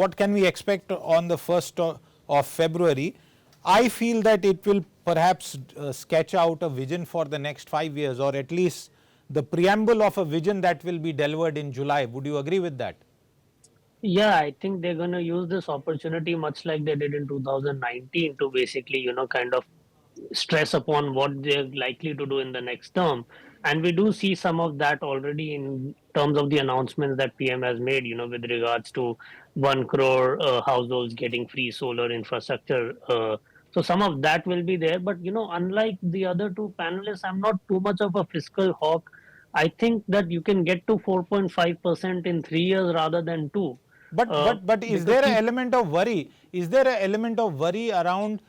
what can we expect on the 1st of February? I feel that it will perhaps sketch out a vision for the next 5 years, or at least the preamble of a vision that will be delivered in July. Would you agree with that? Yeah, I think they're going to use this opportunity much like they did in 2019 to basically, kind of stress upon what they're likely to do in the next term. And we do see some of that already in terms of the announcements that PM has made, with regards to 1 crore households getting free solar infrastructure. So some of that will be there. But, unlike the other two panelists, I'm not too much of a fiscal hawk. I think that you can get to 4.5% in 3 years rather than two. But is Because there an see, element of worry? Is there an element of worry around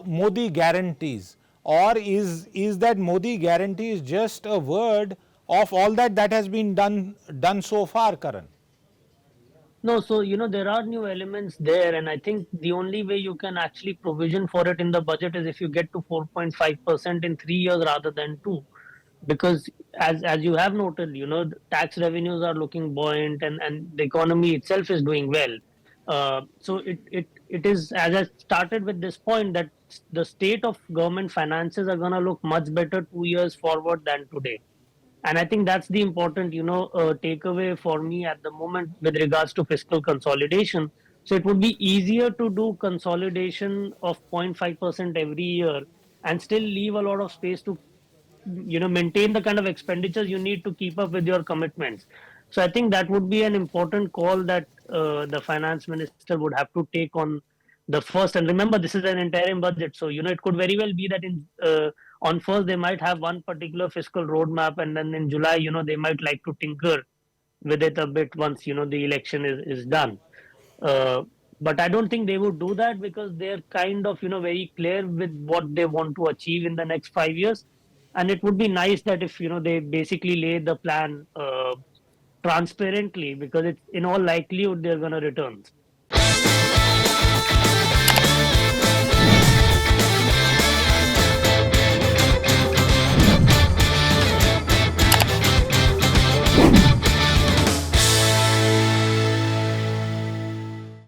Modi guarantees, or is that Modi guarantees just a word of all that has been done so far, Karan? no, so there are new elements there, and I think the only way you can actually provision for it in the budget is if you get to 4.5% in 3 years rather than two. Because as you have noted, the tax revenues are looking buoyant, and the economy itself is doing well. So it is, as I started with this point, that the state of government finances are going to look much better 2 years forward than today. And I think that's the important, takeaway for me at the moment with regards to fiscal consolidation. So it would be easier to do consolidation of 0.5% every year and still leave a lot of space to, maintain the kind of expenditures you need to keep up with your commitments. So I think that would be an important call that the finance minister would have to take on the first. And remember, this is an interim budget, so it could very well be that in on first they might have one particular fiscal roadmap, and then in July, they might like to tinker with it a bit once the election is done. Uh, but I don't think they would do that because they're kind of very clear with what they want to achieve in the next 5 years, and it would be nice that if they basically lay the plan transparently, because it's in all likelihood they're going to return.